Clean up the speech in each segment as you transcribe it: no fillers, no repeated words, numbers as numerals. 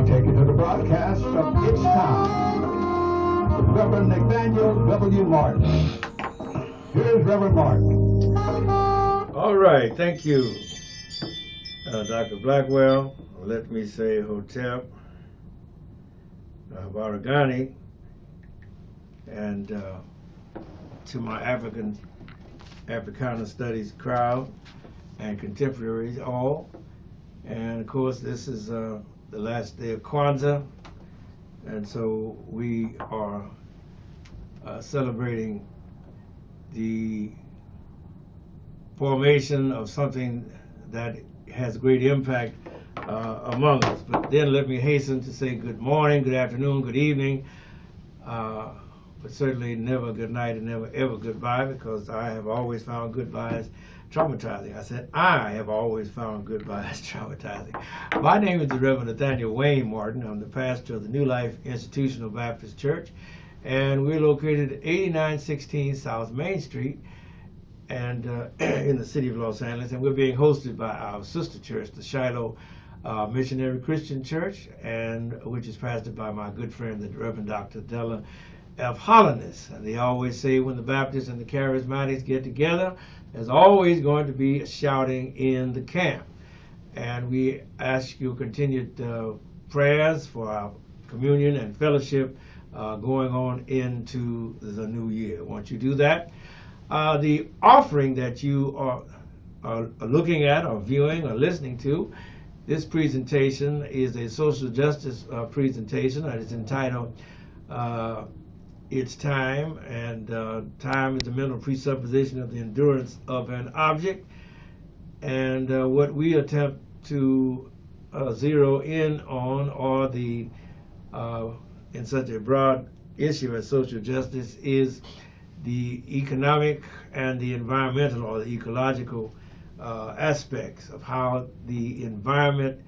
now take you to the broadcast of It's Time with Reverend Nathaniel W. Martin. Here's Reverend Martin. All right, thank you, Dr. Blackwell. Let me say Hotep, Baragani, and to my Africana Studies crowd and contemporaries all. And of course, this is the last day of Kwanzaa, and so we are celebrating the formation of something that has great impact among us. But then let me hasten to say good morning, good afternoon, good evening, but certainly never good night and never ever goodbye, because I have always found goodbyes traumatizing. I said I have always found goodbyes traumatizing. My name is the Reverend Nathaniel W. Martin. I'm the pastor of the New Life Institutional Baptist Church, and we're located at 8916 South Main Street, and in the city of Los Angeles, and we're being hosted by our sister church, the Shiloh Missionary Christian Church, and which is pastored by my good friend, the Reverend Dr. Della F. Hollandis. And they always say when the Baptists and the Charismatics get together, there's always going to be shouting in the camp. And we ask you continued prayers for our communion and fellowship going on into the new year. Once you do that, the offering that you are looking at or viewing or listening to, this presentation is a social justice presentation, and it's entitled It's Time, and time is the mental presupposition of the endurance of an object. And what we attempt to zero in on, or the in such a broad issue as social justice, is the economic and the environmental or the ecological aspects of how the environment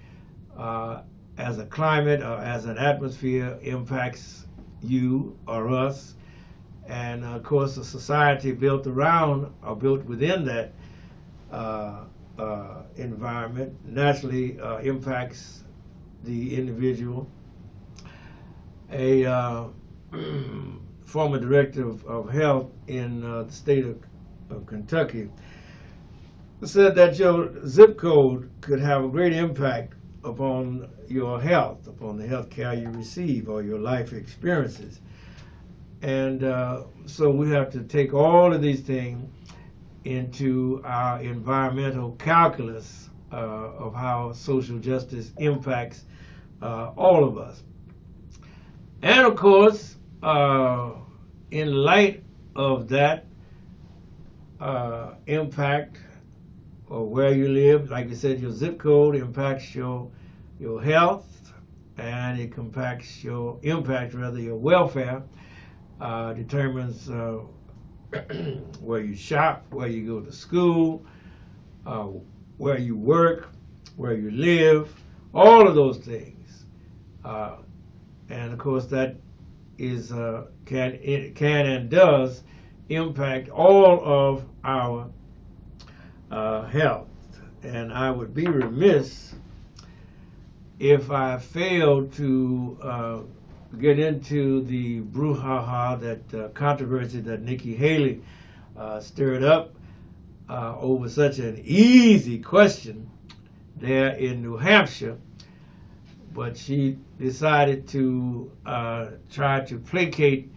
as a climate or as an atmosphere impacts you or us, and of course a society built around or built within that environment naturally impacts the individual. A former director of health in the state of Kentucky said that your zip code could have a great impact upon your health, upon the health care you receive or your life experiences. And so we have to take all of these things into our environmental calculus of how social justice impacts all of us. And of course, in light of that impact, or where you live, like you said, your zip code impacts your health, and it impacts your welfare, determines where you shop, where you go to school, where you work, where you live, all of those things. And of course that is can and does impact all of our health. And I would be remiss if I failed to get into the brouhaha, that controversy that Nikki Haley stirred up over such an easy question there in New Hampshire. But she decided to try to placate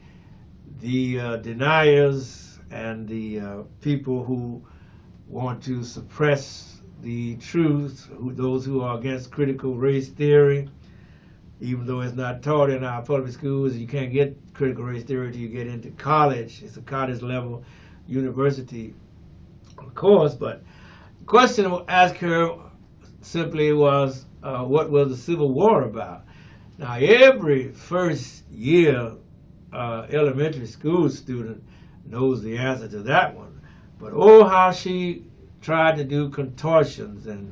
the deniers and the people who want to suppress the truth, those who are against critical race theory, even though it's not taught in our public schools. You can't get critical race theory until you get into college. It's a college level university, of course. But the question I asked her simply was, what was the Civil War about? Now, every first year elementary school student knows the answer to that one. But oh, how she tried to do contortions and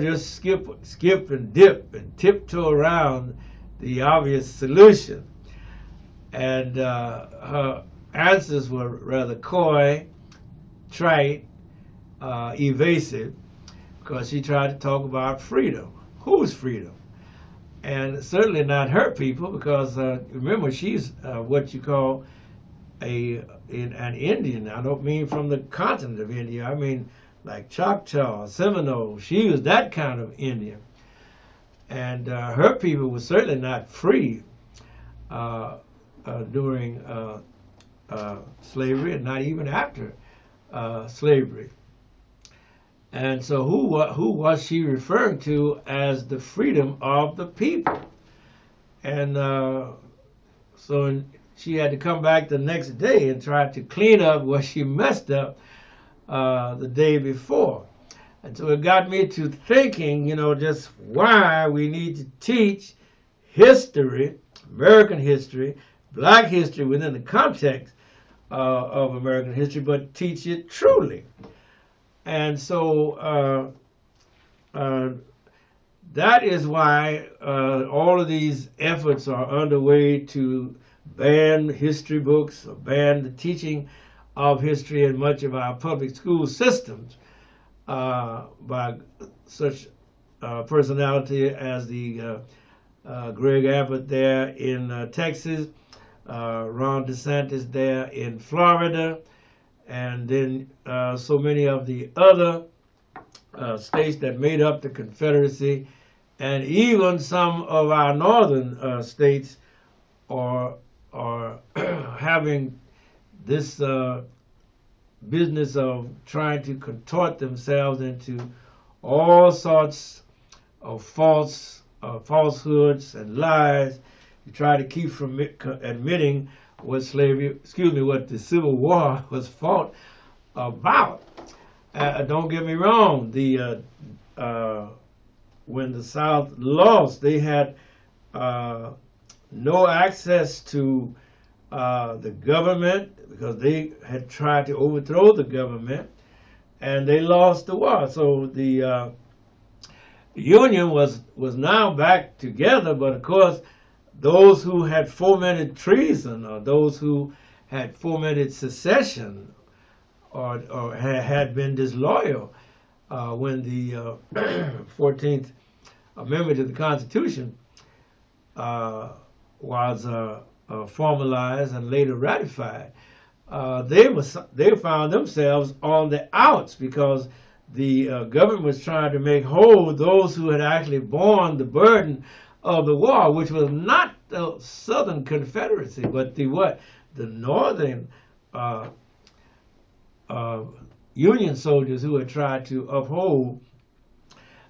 just skip and dip and tiptoe around the obvious solution. And her answers were rather coy, trite, evasive, because she tried to talk about freedom. Whose freedom? and certainly not hurt people, because remember, she's what you call an Indian. I don't mean from the continent of India. I mean like Choctaw, Seminole. She was that kind of Indian. And her people were certainly not free during slavery, and not even after slavery. And so who was she referring to as the freedom of the people? And so she had to come back the next day and try to clean up what she messed up the day before. And so it got me to thinking, just why we need to teach history, American history, black history within the context of American history, but teach it truly. And so that is why all of these efforts are underway to ban history books, or ban the teaching of history in much of our public school systems by such personality as the Greg Abbott there in Texas, Ron DeSantis there in Florida, and then so many of the other states that made up the Confederacy, and even some of our northern states are having this business of trying to contort themselves into all sorts of falsehoods and lies to try to keep from admitting what what the Civil War was fought about. Don't get me wrong. When the South lost, they had no access to the government, because they had tried to overthrow the government, and they lost the war. So the Union was now back together, but of course those who had fomented treason, or those who had fomented secession, or had been disloyal when the 14th Amendment to the Constitution was formalized and later ratified, they found themselves on the outs, because the government was trying to make whole those who had actually borne the burden of the war, which was not the Southern Confederacy, but the Northern Union soldiers who had tried to uphold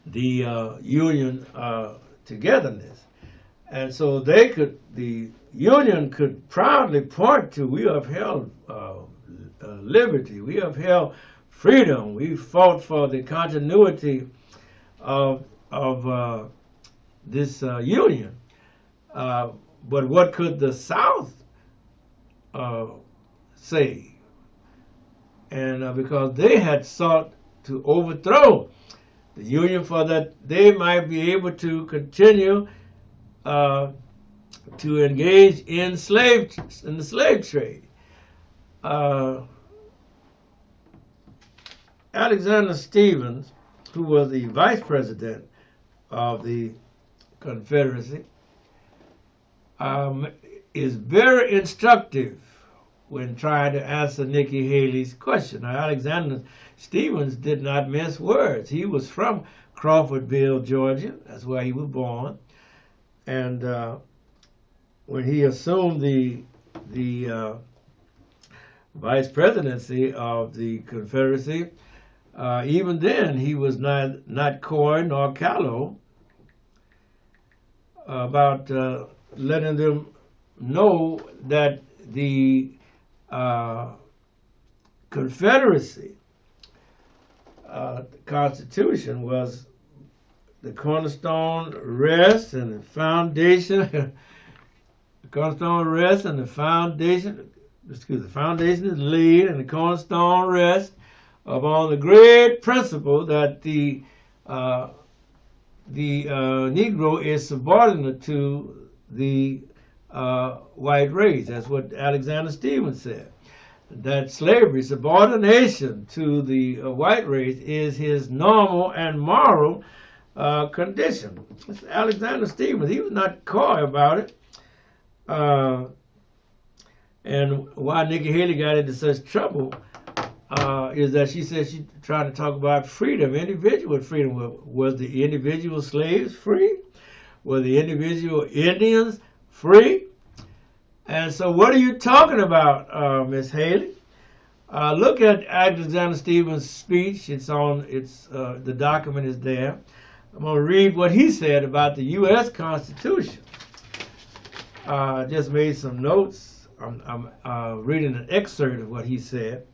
the Union togetherness. And so the Union could proudly point to, we upheld liberty, we upheld freedom, we fought for the continuity of this Union. But what could the South say? And because they had sought to overthrow the Union for that they might be able to continue to engage in the slave trade. Alexander Stephens, who was the vice president of the Confederacy, is very instructive when trying to answer Nikki Haley's question. Now, Alexander Stephens did not mince words. He was from Crawfordville, Georgia. That's where he was born. And when he assumed the vice presidency of the Confederacy, even then he was not coy nor callow about letting them know that the Confederacy Constitution was the cornerstone rest and the foundation. The cornerstone rest and the foundation. The foundation is laid, and the cornerstone rests upon the great principle that the Negro is subordinate to the white race. That's what Alexander Stephens said. That slavery, subordination to the white race, is his normal and moral condition. It's Alexander Stephens. He was not coy about it. And why Nikki Haley got into such trouble is that she said she's trying to talk about freedom, individual freedom. Was the individual slaves free? Were the individual Indians free? And so what are you talking about, Miss Haley? Look at Alexander Stephens' speech. The document is there. I'm going to read what he said about the U.S. Constitution. I just made some notes. I'm reading an excerpt of what he said.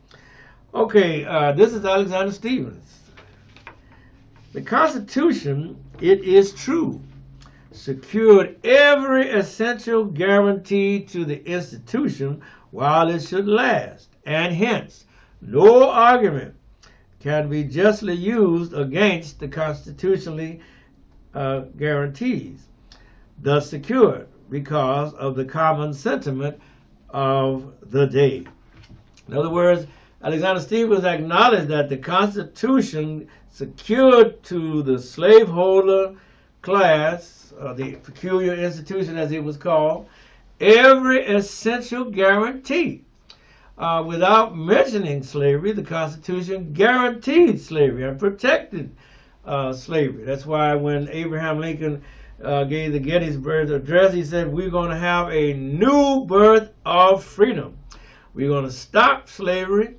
Okay, this is Alexander Stephens. The Constitution, it is true, secured every essential guarantee to the institution while it should last, and hence no argument can be justly used against the constitutionally guarantees thus secured because of the common sentiment of the day. In other words, Alexander Stephens acknowledged that the Constitution secured to the slaveholder class, the peculiar institution as it was called, every essential guarantee. Without mentioning slavery, the Constitution guaranteed slavery and protected slavery. That's why when Abraham Lincoln gave the Gettysburg Address, he said, we're going to have a new birth of freedom. We're going to stop slavery,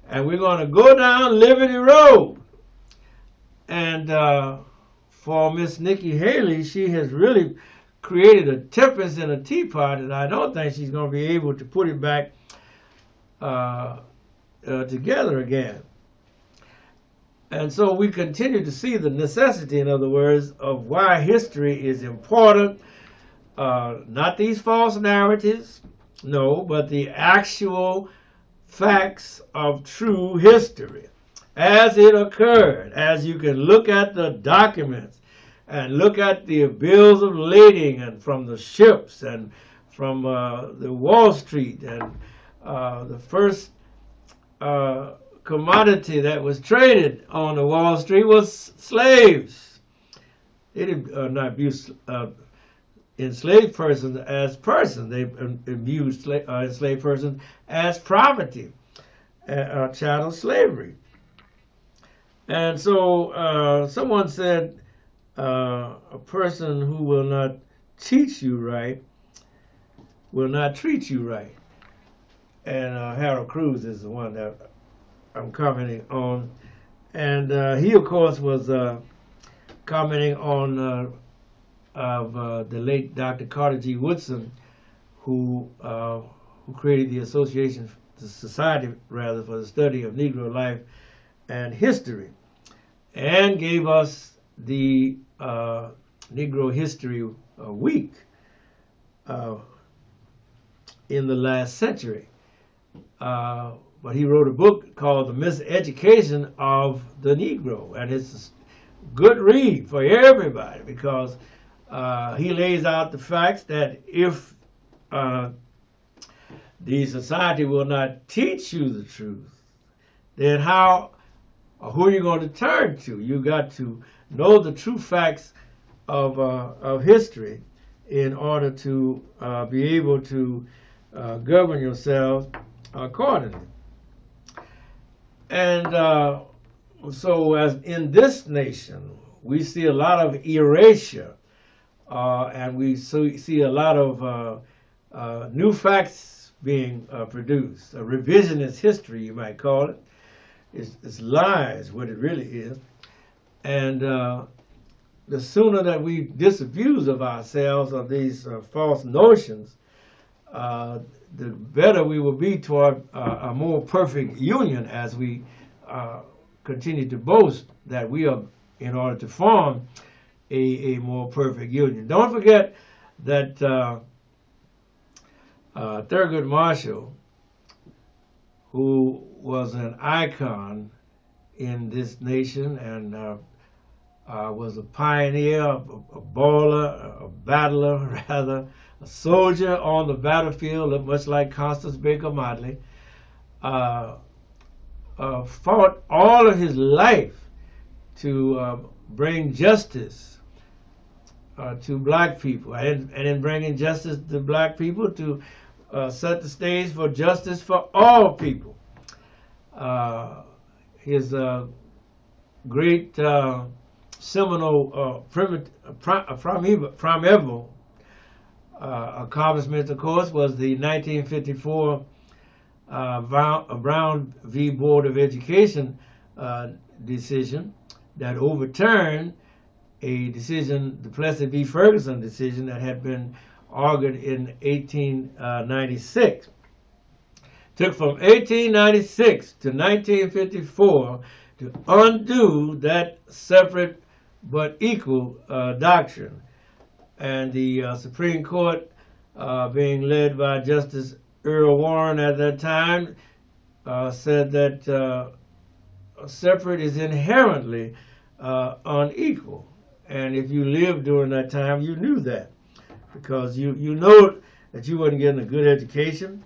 and we're going to go down Liberty Road. And for Miss Nikki Haley, she has really created a tempest in a teapot, and I don't think she's going to be able to put it back together again. And so we continue to see the necessity, in other words, of why history is important. Not these false narratives, no, but the actual facts of true history as it occurred, as you can look at the documents and look at the bills of lading and from the ships and from the Wall Street, and the first commodity that was traded on the Wall Street was slaves. They did not abuse enslaved persons as persons. They abused enslaved persons as property, chattel slavery. And so someone said, a person who will not teach you right will not treat you right. And Harold Cruz is the one that I'm commenting on. And he, of course, was commenting on the late Dr. Carter G. Woodson, who created the Association, the Society, rather, for the Study of Negro Life and History, and gave us the Negro History Week in the last century. But he wrote a book called The Miseducation of the Negro, and it's a good read for everybody because he lays out the facts that if the society will not teach you the truth, then who are you going to turn to? You got to know the true facts of history in order to be able to govern yourselves accordingly. And so as in this nation, we see a lot of erasure, and we see a lot of new facts being produced. A revisionist history, you might call it. It's lies, what it really is. And the sooner that we disabuse of ourselves of these false notions, the better we will be toward a more perfect union as we continue to boast that we are in order to form a more perfect union. Don't forget that Thurgood Marshall, who was an icon in this nation and was a pioneer, a baller, a battler, rather, a soldier on the battlefield, much like Constance Baker Motley, fought all of his life to bring justice to black people, and in bringing justice to black people, to set the stage for justice for all people. His great seminal primeval accomplishment, of course, was the 1954 Brown v. Board of Education decision that overturned a decision, the Plessy v. Ferguson decision, that had been argued in 1896. Took from 1896 to 1954 to undo that separate but equal doctrine. And the Supreme Court, being led by Justice Earl Warren at that time, said that separate is inherently unequal. And if you lived during that time, you knew that, because you know that you wasn't getting a good education.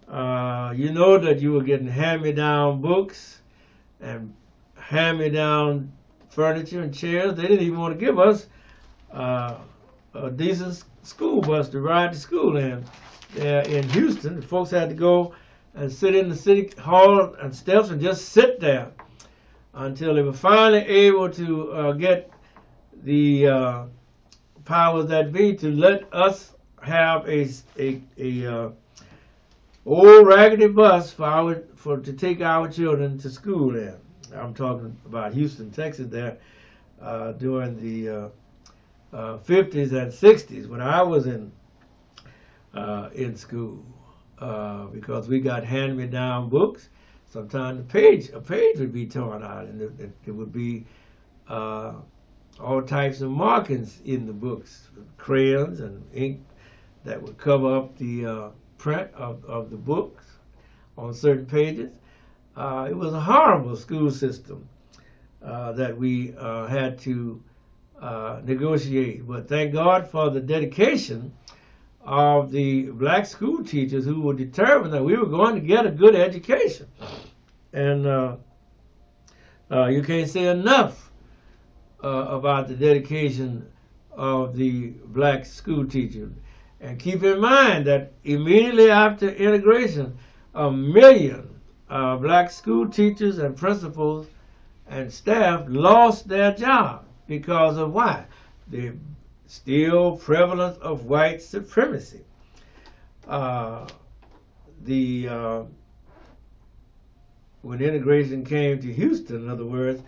You know that you were getting hand-me-down books and hand-me-down furniture and chairs. They didn't even want to give us a decent school bus to ride to school in. In Houston, the folks had to go and sit in the city hall and steps and just sit there until they were finally able to get the powers that be to let us have a old raggedy bus to take our children to school in. I'm talking about Houston, Texas, there during the 50s and 60s when I was in school, because we got hand-me-down books. Sometimes a page would be torn out, and it would be all types of markings in the books, crayons and ink that would cover up the print of the books on certain pages. It was a horrible school system that we had to negotiate. But thank God for the dedication of the black school teachers who were determined that we were going to get a good education. And you can't say enough about the dedication of the black school teachers. And keep in mind that immediately after integration, 1 million black school teachers and principals and staff lost their job because of why? The still prevalence of white supremacy. When integration came to Houston, in other words,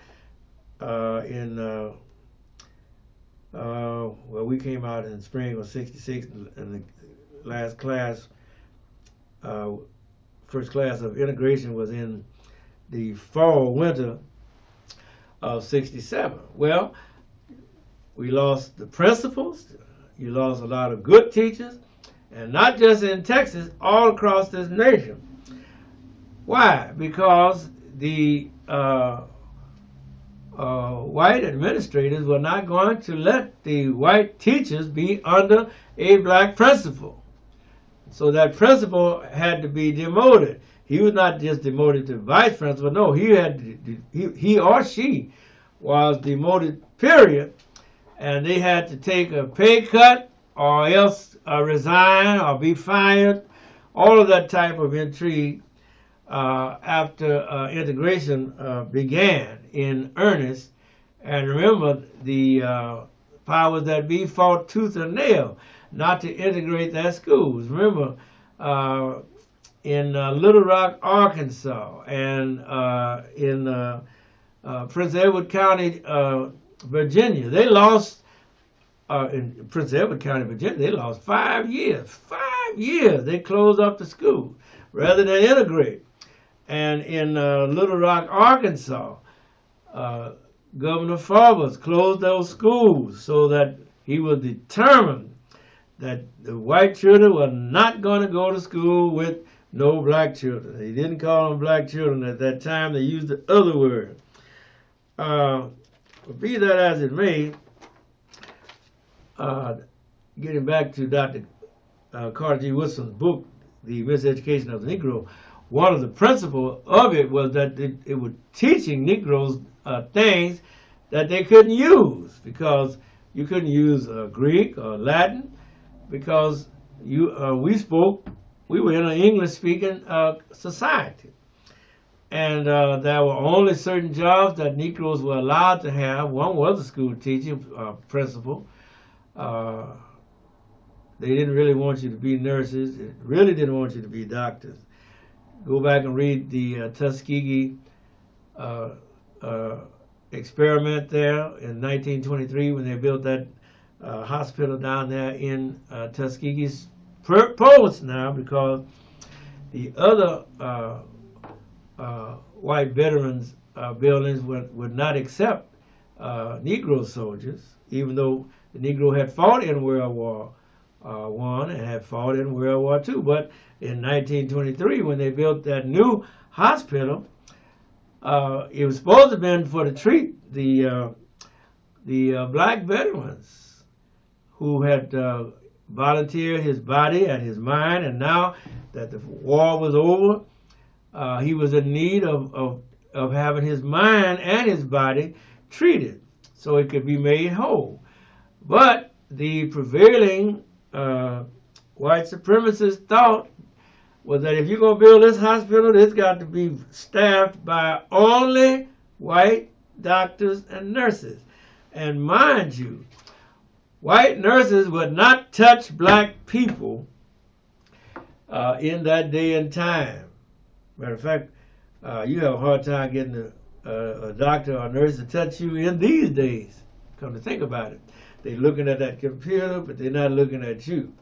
we came out in spring of '66, and the last class, first class of integration was in the winter of '67. Well, we lost the principals, you lost a lot of good teachers, and not just in Texas, all across this nation. Why? Because the white administrators were not going to let the white teachers be under a black principal. So that principal had to be demoted. He was not just demoted to vice principal. No, he or she was demoted, period. And they had to take a pay cut or else resign or be fired. All of that type of intrigue after integration began in earnest. And remember, the powers that be fought tooth and nail not to integrate their schools. Remember, in Little Rock, Arkansas, and in Prince Edward County, Virginia, they lost, in Prince Edward County, Virginia, they lost 5 years. 5 years they closed up the school rather than integrate. And in Little Rock, Arkansas, Governor Favors closed those schools so that he was determined that the white children were not going to go to school with no black children. They didn't call them black children at that time. They used the other word. Be that as it may, getting back to Dr. Carter G. Woodson's book, The Miseducation of the Negro, one of the principles of it was that it was teaching Negroes things that they couldn't use, because you couldn't use Greek or Latin, because we were in an English-speaking society. And there were only certain jobs that Negroes were allowed to have. One was a school teacher, principal. They didn't really want you to be nurses. They really didn't want you to be doctors. Go back and read the Tuskegee experiment there in 1923 when they built that hospital down there in Tuskegee's proposed now, because the other white veterans buildings would not accept Negro soldiers, even though the Negro had fought in World War I and had fought in World War II. But in 1923, when they built that new hospital, it was supposed to have been for to treat the black veterans who had volunteered his body and his mind, and now that the war was over, he was in need of having his mind and his body treated so it could be made whole. But the prevailing white supremacist thought was that if you're going to build this hospital, it's got to be staffed by only white doctors and nurses. And mind you, white nurses would not touch black people in that day and time. Matter of fact, you have a hard time getting a doctor or a nurse to touch you in these days. Come to think about it. They're looking at that computer, but they're not looking at you.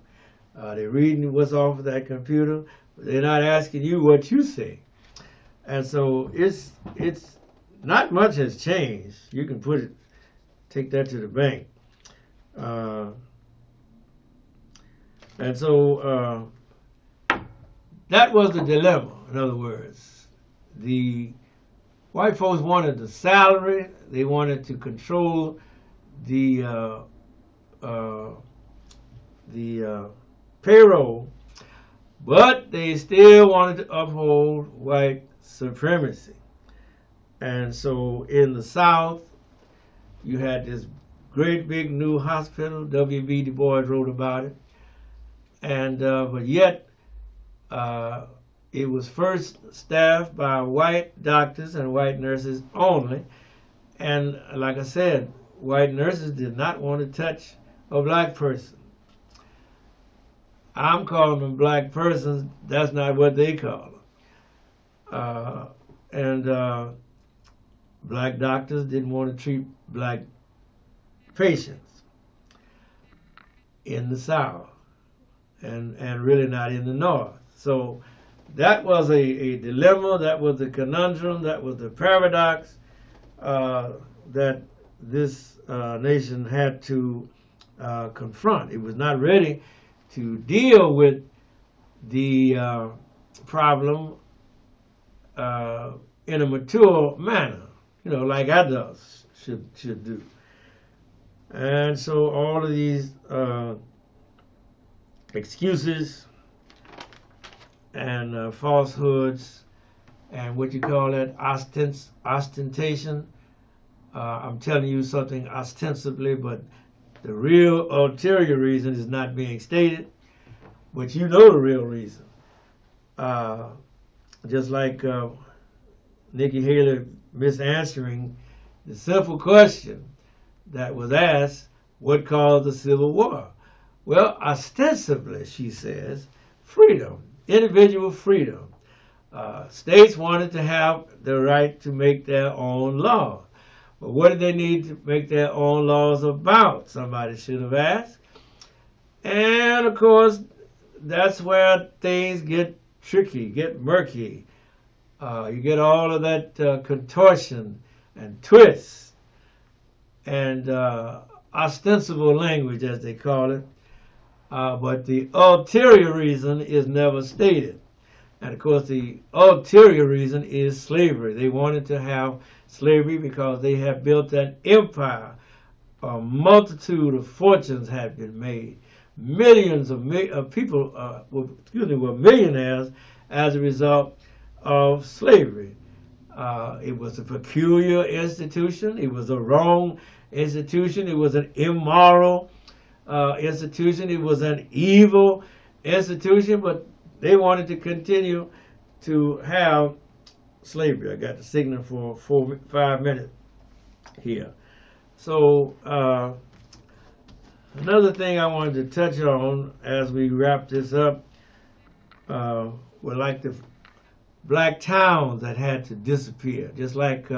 They're reading what's off of that computer, but they're not asking you what you say. And so it's not much has changed. You can take that to the bank. And so that was the dilemma. In other words, the white folks wanted the salary. They wanted to control the payroll, but they still wanted to uphold white supremacy. And so in the South, you had this great big new hospital. W.B. Du Bois wrote about it. And but yet it was first staffed by white doctors and white nurses only. And like I said, white nurses did not want to touch a black person. I'm calling them black persons. That's not what they call them. Black doctors didn't want to treat black patients in the South, and really not in the North. So that was a dilemma, that was the conundrum, that was the paradox that this nation had to confront. It was not ready to deal with the problem in a mature manner, like adults should do. And so all of these excuses and falsehoods and what you call that ostentation. I'm telling you something ostensibly, but the real ulterior reason is not being stated, but you know the real reason. Just like Nikki Haley misanswering the simple question that was asked, what caused the Civil War? Well, ostensibly, she says, freedom, individual freedom. States wanted to have the right to make their own laws. But what did they need to make their own laws about? Somebody should have asked. And, of course, that's where things get tricky, get murky. You get all of that contortion and twist and ostensible language, as they call it. But the ulterior reason is never stated. And, of course, the ulterior reason is slavery. They wanted to have slavery because they had built an empire. A multitude of fortunes had been made. Millions of people were millionaires as a result of slavery. It was a peculiar institution. It was a wrong institution. It was an immoral institution. It was an evil institution, but they wanted to continue to have slavery. I got the signal for 5 minutes here. So another thing I wanted to touch on as we wrap this up were like the black towns that had to disappear, just like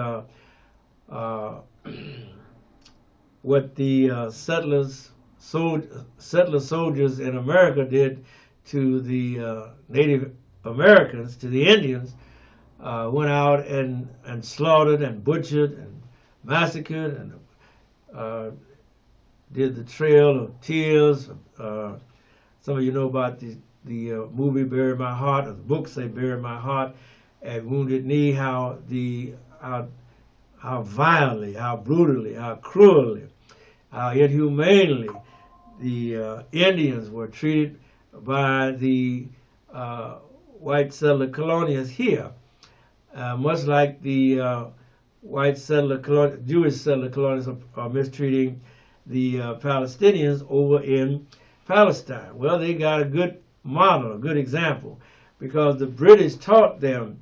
what the settler soldiers in America did to the Native Americans, to the Indians, went out and slaughtered and butchered and massacred and did the Trail of Tears. Some of you know about the movie Bury My Heart, or the book say Bury My Heart, at Wounded Knee, how violently, how brutally, how cruelly, how inhumanely the Indians were treated by the white settler colonials here, much like the Jewish settler colonials are mistreating the Palestinians over in Palestine. Well, they got a good model, a good example, because the British taught them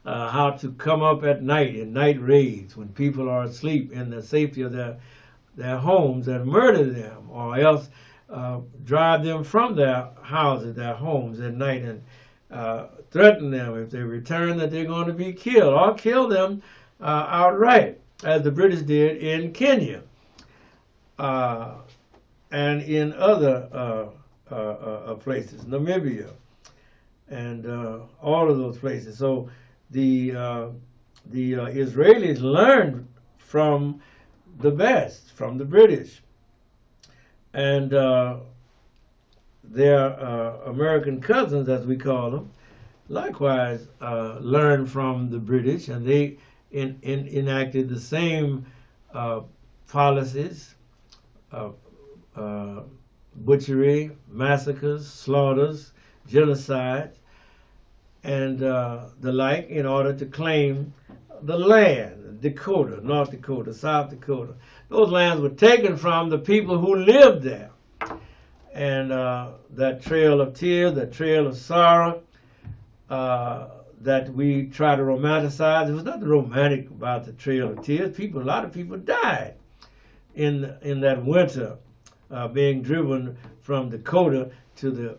how to come up at night in night raids when people are asleep in the safety of their homes and murder them, or else drive them from their houses, their homes at night, and threaten them if they return that they're going to be killed, or kill them outright, as the British did in Kenya and in other places, Namibia, and all of those places. So the Israelis learned from the best, from the British, and their American cousins, as we call them, likewise learned from the British, and they enacted the same policies of butchery, massacres, slaughters, genocide, and the like, in order to claim the land, Dakota, North Dakota, South Dakota. Those lands were taken from the people who lived there. And that trail of tears, that trail of sorrow that we try to romanticize, there was nothing romantic about the trail of tears. A lot of people died in that winter, being driven from Dakota to the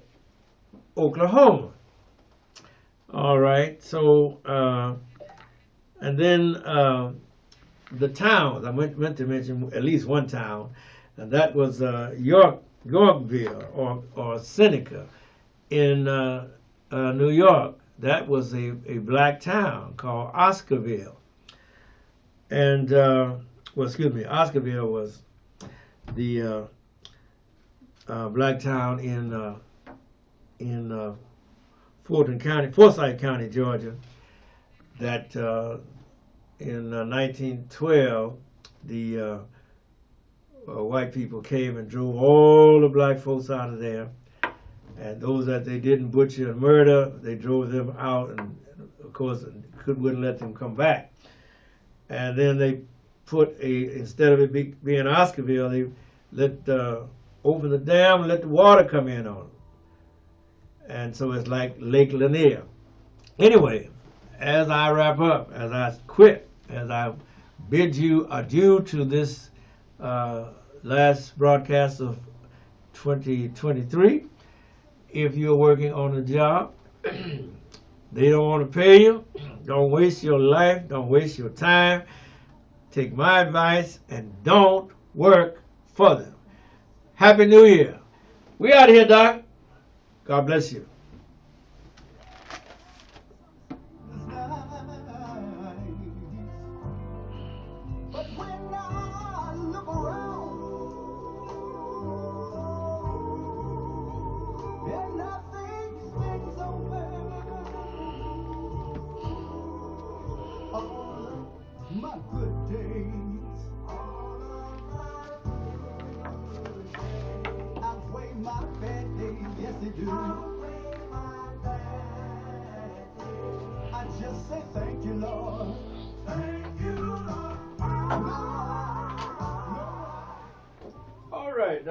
Oklahoma. All right, so and then the towns. I meant to mention at least one town, and that was Yorkville or Seneca in New York. That was a black town called Oscarville, and Oscarville was the black town in Forsyth County, Georgia. That in 1912, the white people came and drove all the black folks out of there, and those that they didn't butcher and murder, they drove them out, and of course wouldn't let them come back. And then they put instead of it being Oscarville, they let open the dam and let the water come in on them, and so it's like Lake Lanier. Anyway, as I wrap up, as I quit, as I bid you adieu to this last broadcast of 2023, if you're working on a job, they don't want to pay you, don't waste your life, don't waste your time. Take my advice and don't work for them. Happy New Year. We out of here, Doc. God bless you. My good days, outweigh my bad days, yes they do. right.